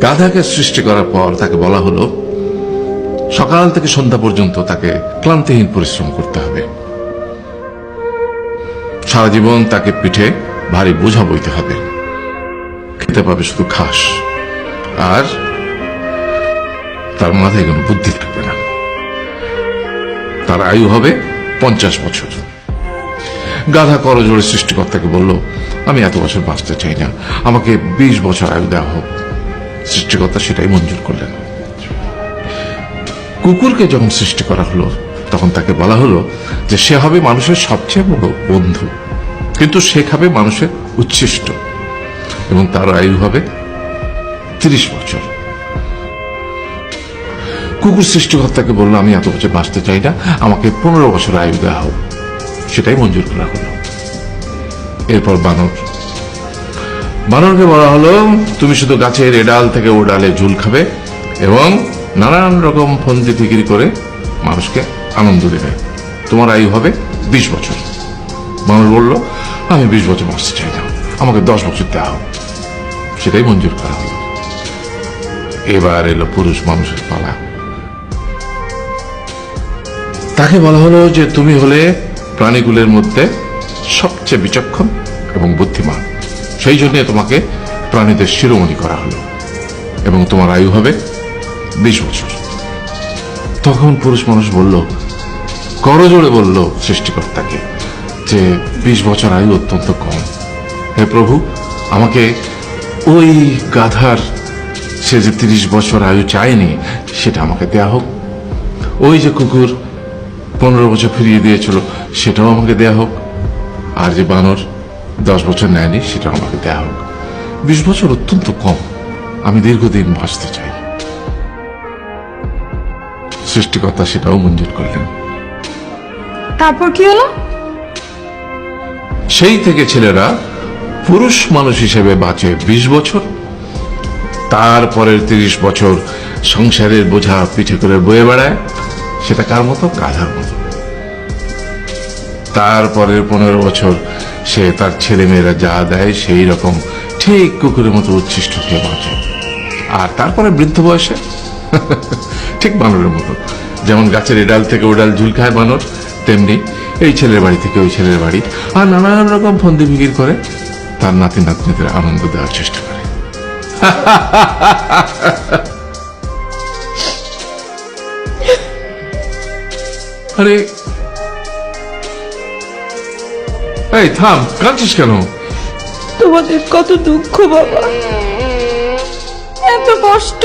গাধাকে সৃষ্টি করার পর তাকে বলা হলো সকাল থেকে সন্ধ্যা পর্যন্ত তাকে ক্লান্তিহীন পরিশ্রম করতে হবে, সারা জীবন তাকে পিঠে ভারী বোঝা বইতে হবে, খেতে পাবে শুধু ঘাস, আর তার মাথায় কোনো বুদ্ধি থাকবে না। তার আয়ু হবে 50 বছর। গাধা করজোড়ে সৃষ্টিকর্তাকে বলল, আমি এত বছর বাঁচতে চাই না, আমাকে 20 বছর আয়ু দেওয়া হোক। সৃষ্টিকর্তা সেটাই মঞ্জুর করলেন। কুকুরকে যখন সৃষ্টি করা হলো তখন তাকে বলা হলো যে সে হবে মানুষের সবচেয়ে বড় বন্ধু, কিন্তু সে খাবে মানুষের উচ্ছিষ্ট, এবং তার আয়ু হবে 30 বছর। কুকুর সৃষ্টিকর্তাকে বলল, আমি এত বছর বাঁচতে চাই না, আমাকে 15 বছর আয়ু দেওয়া হোক। সেটাই মঞ্জুর করা হলো। এরপর বানরকে বলা হলো, তুমি শুধু গাছের এ ডাল থেকে ও ডালে ঝুল খাবে এবং নানান রকম ফন্দি ফিকির করে মানুষকে আনন্দ দেবে, তোমার আয়ু হবে 20 বছর। বানর বলল, আমি 20 বছর বাঁচতে চাই না, আমাকে 10 বছর দেওয়া হোক। সেটাই মঞ্জুর করা হলো। এবার এলো পুরুষ মানুষের পালা। তাকে বলা হলো যে তুমি হলে প্রাণীগুলোর মধ্যে সবচেয়ে বিচক্ষণ এবং বুদ্ধিমান, সেই জন্য তোমাকে প্রাণীদের শিরোমণি করা হলো এবং তোমার আয়ু হবে 20 বছর। তখন পুরুষ মানুষ বলল, করজোড়ে বলল সৃষ্টিকর্তাকে যে 20 বছর আয়ু অত্যন্ত কম, হে প্রভু, আমাকে ওই গাধার সে যে 30 বছর আয়ু চায়নি সেটা আমাকে দেয়া হোক, ওই যে কুকুর 15 বছর ফিরিয়ে দিয়েছিল সেটাও আমাকে দেয়া হোক, আর যে বানর 10 বছর নেয়নি সেটাও আমাকে দেয়া হোক। 20 বছর অত্যন্ত কম, আমি দীর্ঘদিন বাঁচতে চাই। সৃষ্টিকর্তা সেটাও মঞ্জুর করলেন। তারপর কি হলো? সেই থেকে ছেলেরা পুরুষ মানুষ হিসেবে বাঁচে 20 বছর, তারপরের 30 বছর সংসারের বোঝা পিঠে করে বয়ে বেড়ায়, সেটা কার মতো? গাধার মতো। তারপরের 15 বছর সে তার ছেলে মেয়েরা যা দেয় সেই রকম ঠিক কুকুরের মতো উচ্ছিষ্ট খেয়ে বাঁচে। আর তারপরে বৃদ্ধ বয়সে ঠিক বানরের মতো, যেমন গাছের এডাল থেকে ওডাল ঝুল খায় বানর, তেমনি এই ছেলের বাড়ি থেকে ওই ছেলের বাড়ি, আর নানান রকম ফন্দি ফিকির করে তার নাতি নাতনিদের আনন্দ দেওয়ার চেষ্টা করে। আরে এই থাম, কাঁদছিস কেন? তোমাদের কত দুঃখ বাবা, এত কষ্ট।